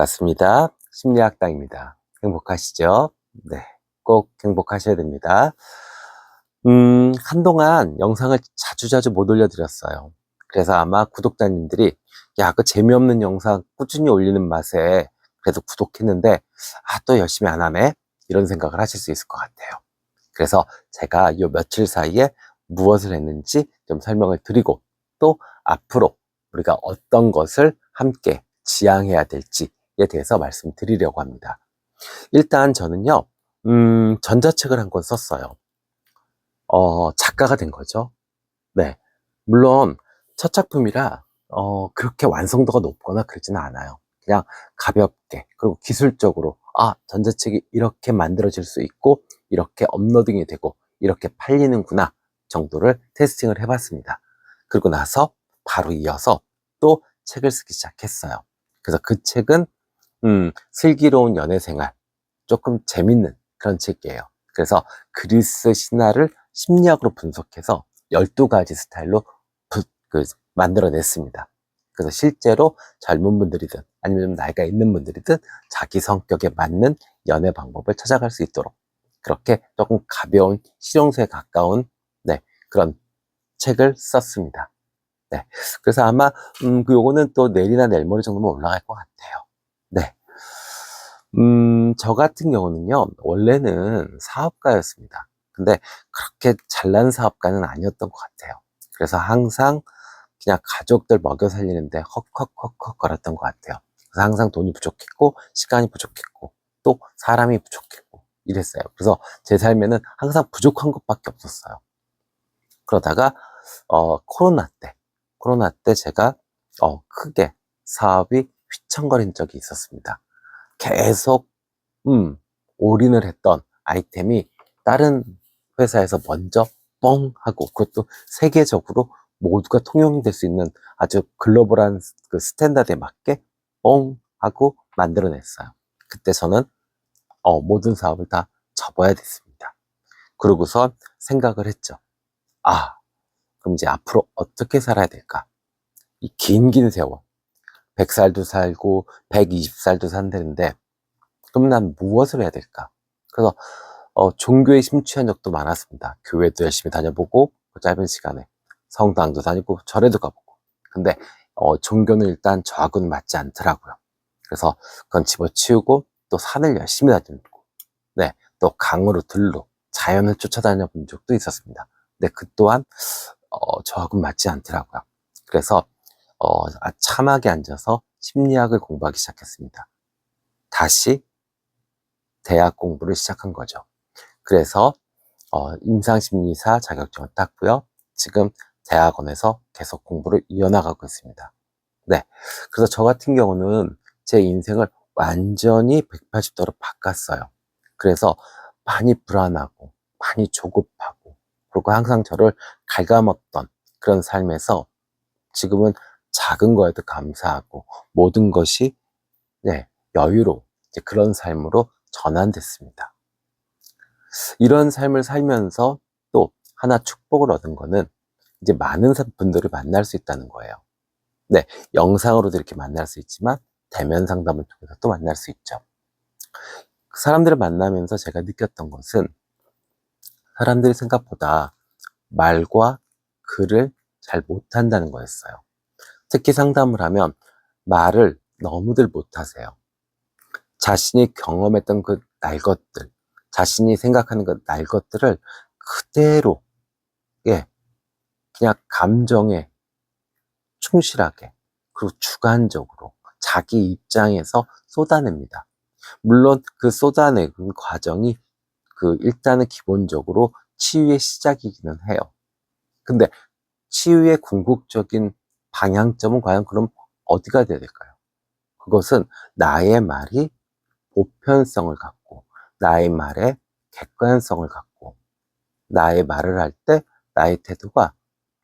반갑습니다. 심리학당입니다. 행복하시죠? 네, 꼭 행복하셔야 됩니다. 한동안 영상을 자주자주 못 올려드렸어요. 그래서 아마 구독자님들이 야, 그 재미없는 영상 꾸준히 올리는 맛에 그래도 구독했는데 또 열심히 안 하네? 이런 생각을 하실 수 있을 것 같아요. 그래서 제가 이 며칠 사이에 무엇을 했는지 좀 설명을 드리고, 또 앞으로 우리가 어떤 것을 함께 지향해야 될지에 대해서 말씀드리려고 합니다. 일단 저는요, 전자책을 한 권 썼어요. 작가가 된 거죠. 네. 물론 첫 작품이라 그렇게 완성도가 높거나 그러지는 않아요. 그냥 가볍게, 그리고 기술적으로 전자책이 이렇게 만들어질 수 있고 이렇게 업로딩이 되고 이렇게 팔리는구나 정도를 테스팅을 해봤습니다. 그리고 나서 바로 이어서 또 책을 쓰기 시작했어요. 그래서 그 책은 슬기로운 연애생활, 조금 재밌는 그런 책이에요. 그래서 그리스 신화를 심리학으로 분석해서 12가지 스타일로 만들어냈습니다. 그래서 실제로 젊은 분들이든 아니면 좀 나이가 있는 분들이든 자기 성격에 맞는 연애 방법을 찾아갈 수 있도록 그렇게 조금 가벼운 실용성에 가까운 그런 책을 썼습니다. 네. 그래서 아마 요거는 또 내일이나 내일 모레 정도면 올라갈 것 같아요. 네. 저 같은 경우는요, 원래는 사업가였습니다. 근데 그렇게 잘난 사업가는 아니었던 것 같아요. 그래서 항상 그냥 가족들 먹여 살리는데 헉헉헉헉 거렸던 것 같아요. 그래서 항상 돈이 부족했고, 시간이 부족했고, 또 사람이 부족했고, 이랬어요. 그래서 제 삶에는 항상 부족한 것밖에 없었어요. 그러다가, 코로나 때 제가, 크게 사업이 휘청거린 적이 있었습니다. 계속 올인을 했던 아이템이 다른 회사에서 먼저 뻥 하고, 그것도 세계적으로 모두가 통용이 될 수 있는 아주 글로벌한 그 스탠다드에 맞게 뻥 하고 만들어냈어요. 그때 저는 모든 사업을 다 접어야 됐습니다. 그러고서 생각을 했죠. 그럼 이제 앞으로 어떻게 살아야 될까? 이 긴 세월, 100살도 살고 120살도 산다는데 그럼 난 무엇을 해야 될까? 그래서 종교에 심취한 적도 많았습니다. 교회도 열심히 다녀보고 그 짧은 시간에 성당도 다니고 절에도 가보고. 근데 종교는 일단 저하고는 맞지 않더라고요. 그래서 그건 집어치우고 또 산을 열심히 다니고, 또 강으로 들로 자연을 쫓아다녀 본 적도 있었습니다. 근데 그 또한 저하고는 맞지 않더라고요. 그래서 참하게 앉아서 심리학을 공부하기 시작했습니다. 다시 대학 공부를 시작한 거죠. 그래서 임상심리사 자격증을 땄고요. 지금 대학원에서 계속 공부를 이어나가고 있습니다. 네. 그래서 저 같은 경우는 제 인생을 완전히 180도로 바꿨어요. 그래서 많이 불안하고, 많이 조급하고, 그리고 항상 저를 갉아먹던 그런 삶에서 지금은 작은 거에도 감사하고, 모든 것이, 여유로운 이제 그런 삶으로 전환됐습니다. 이런 삶을 살면서 또 하나 축복을 얻은 거는 이제 많은 분들을 만날 수 있다는 거예요. 네, 영상으로도 이렇게 만날 수 있지만 대면 상담을 통해서 또 만날 수 있죠. 그 사람들을 만나면서 제가 느꼈던 것은 사람들이 생각보다 말과 글을 잘 못한다는 거였어요. 특히 상담을 하면 말을 너무들 못하세요. 자신이 경험했던 그 날 것들, 자신이 생각하는 그 날 것들을 그대로, 그냥 감정에 충실하게, 그리고 주관적으로 자기 입장에서 쏟아냅니다. 물론 그 쏟아내는 과정이 일단은 기본적으로 치유의 시작이기는 해요. 근데 치유의 궁극적인 방향점은 과연 그럼 어디가 돼야 될까요? 그것은 나의 말이 보편성을 갖고, 나의 말에 객관성을 갖고, 나의 말을 할 때 나의 태도가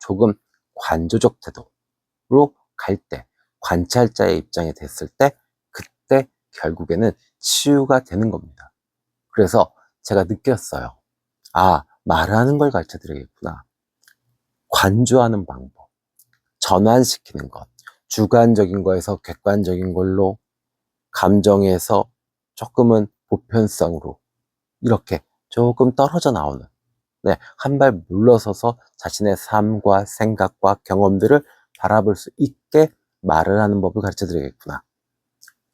조금 관조적 태도로 갈 때, 관찰자의 입장에 됐을 때, 그때 결국에는 치유가 되는 겁니다. 그래서 제가 느꼈어요. 말하는 걸 가르쳐 드려야겠구나. 관조하는 방법, 전환시키는 것, 주관적인 거에서 객관적인 걸로, 감정에서 조금은 보편성으로 이렇게 조금 떨어져 나오는, 네, 한 발 물러서서 자신의 삶과 생각과 경험들을 바라볼 수 있게 말을 하는 법을 가르쳐 드리겠구나.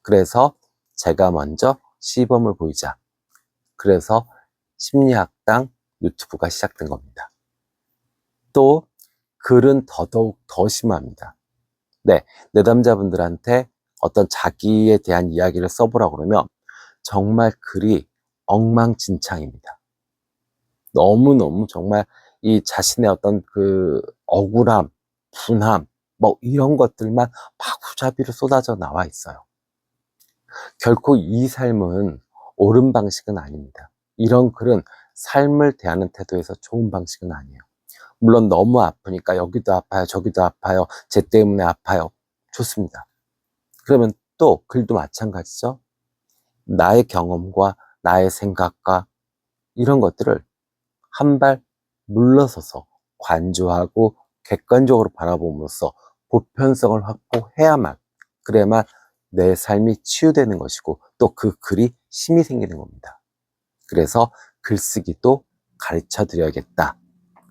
그래서 제가 먼저 시범을 보이자. 그래서 심리학당 유튜브가 시작된 겁니다. 또 글은 더더욱 더 심합니다. 네, 내담자분들한테 어떤 자기에 대한 이야기를 써보라고 그러면 정말 글이 엉망진창입니다. 너무너무 정말 이 자신의 어떤 그 억울함, 분함, 뭐 이런 것들만 마구잡이로 쏟아져 나와 있어요. 결코 이 삶은 옳은 방식은 아닙니다. 이런 글은 삶을 대하는 태도에서 좋은 방식은 아니에요. 물론 너무 아프니까 여기도 아파요, 저기도 아파요, 쟤 때문에 아파요. 좋습니다. 그러면 또 글도 마찬가지죠. 나의 경험과 나의 생각과 이런 것들을 한 발 물러서서 관조하고 객관적으로 바라봄으로써 보편성을 확보해야만, 그래야만 내 삶이 치유되는 것이고 또 그 글이 힘이 생기는 겁니다. 그래서 글쓰기도 가르쳐 드려야겠다.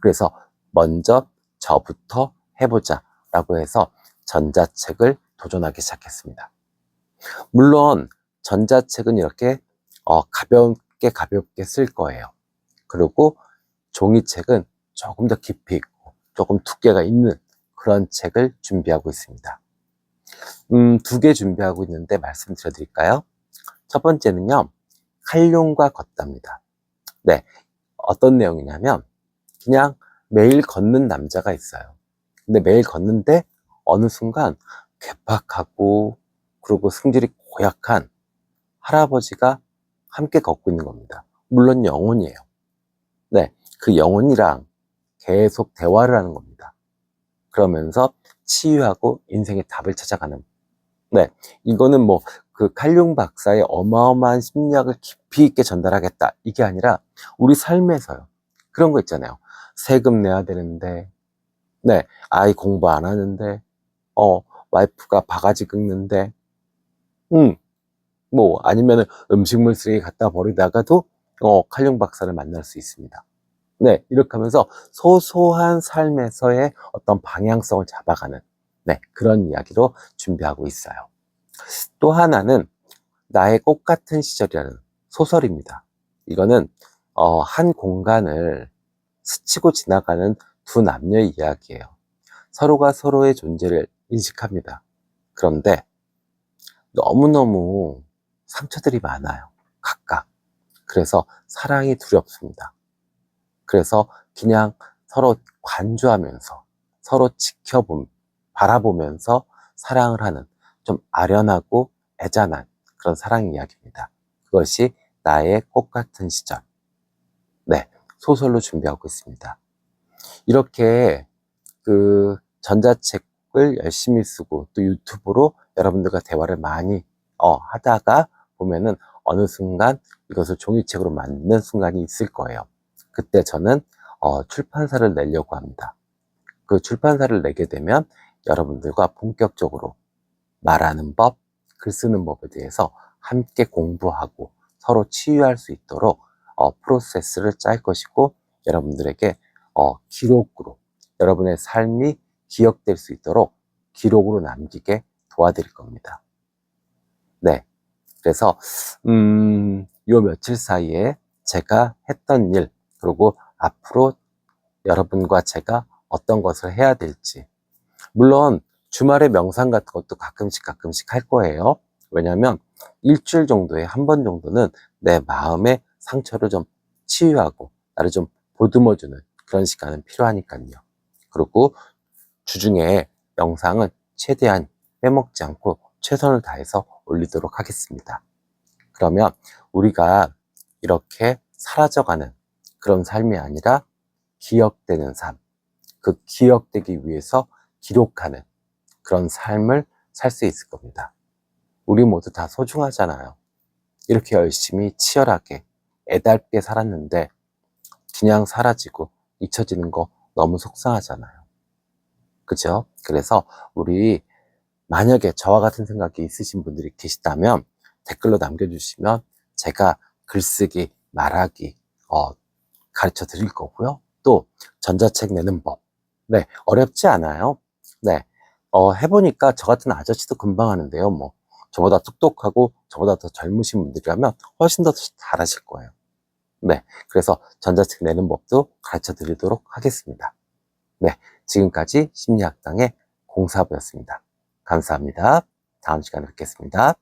그래서 먼저 저부터 해보자 라고 해서 전자책을 도전하기 시작했습니다. 물론 전자책은 이렇게 가볍게 쓸 거예요. 그리고 종이책은 조금 더 깊이 있고 조금 두께가 있는 그런 책을 준비하고 있습니다. 2개 준비하고 있는데 말씀드려 드릴까요? 첫 번째는요, 칼륨과 걷다입니다. 네, 어떤 내용이냐면 그냥 매일 걷는 남자가 있어요. 근데 매일 걷는데 어느 순간 괴팍하고 그리고 성질이 고약한 할아버지가 함께 걷고 있는 겁니다. 물론 영혼이에요. 네, 그 영혼이랑 계속 대화를 하는 겁니다. 그러면서 치유하고 인생의 답을 찾아가는. 네, 이거는 뭐 그 칼융 박사의 어마어마한 심리학을 깊이 있게 전달하겠다 이게 아니라 우리 삶에서요. 그런 거 있잖아요. 세금 내야 되는데, 네, 아이 공부 안 하는데, 와이프가 바가지 긁는데, 뭐 아니면은 음식물 쓰레기 갖다 버리다가도 칼융 박사를 만날 수 있습니다. 네, 이렇게 하면서 소소한 삶에서의 어떤 방향성을 잡아가는, 네, 그런 이야기로 준비하고 있어요. 또 하나는 나의 꽃 같은 시절이라는 소설입니다. 이거는 한 공간을 스치고 지나가는 두 남녀의 이야기예요. 서로가 서로의 존재를 인식합니다. 그런데 너무너무 상처들이 많아요. 각각. 그래서 사랑이 두렵습니다. 그래서 그냥 서로 관조하면서 서로 바라보면서 사랑을 하는 좀 아련하고 애잔한 그런 사랑 이야기입니다. 그것이 나의 꽃 같은 시절. 네, 소설로 준비하고 있습니다. 이렇게 그 전자책을 열심히 쓰고 또 유튜브로 여러분들과 대화를 많이 하다가 보면은 어느 순간 이것을 종이책으로 만드는 순간이 있을 거예요. 그때 저는 출판사를 내려고 합니다. 그 출판사를 내게 되면 여러분들과 본격적으로 말하는 법, 글 쓰는 법에 대해서 함께 공부하고 서로 치유할 수 있도록 프로세스를 짤 것이고 여러분들에게 기록으로 여러분의 삶이 기억될 수 있도록 기록으로 남기게 도와드릴 겁니다. 네, 그래서 요 며칠 사이에 제가 했던 일, 그리고 앞으로 여러분과 제가 어떤 것을 해야 될지, 물론 주말에 명상 같은 것도 가끔씩 할 거예요. 왜냐하면 일주일 정도에 한 번 정도는 내 마음의 상처를 좀 치유하고 나를 좀 보듬어주는 그런 시간은 필요하니까요. 그리고 주중에 영상은 최대한 빼먹지 않고 최선을 다해서 올리도록 하겠습니다. 그러면 우리가 이렇게 사라져가는 그런 삶이 아니라 기억되는 삶, 그 기억되기 위해서 기록하는 그런 삶을 살 수 있을 겁니다. 우리 모두 다 소중하잖아요. 이렇게 열심히 치열하게 애달게 살았는데 그냥 사라지고 잊혀지는 거 너무 속상하잖아요. 그죠? 그래서 우리 만약에 저와 같은 생각이 있으신 분들이 계시다면 댓글로 남겨주시면 제가 글쓰기, 말하기 가르쳐 드릴 거고요. 또 전자책 내는 법. 네, 어렵지 않아요. 네, 해보니까 저 같은 아저씨도 금방 하는데요. 뭐 저보다 똑똑하고 저보다 더 젊으신 분들이라면 훨씬 더 잘하실 거예요. 네, 그래서 전자책 내는 법도 가르쳐 드리도록 하겠습니다. 네, 지금까지 심리학당의 공사부였습니다. 감사합니다. 다음 시간에 뵙겠습니다.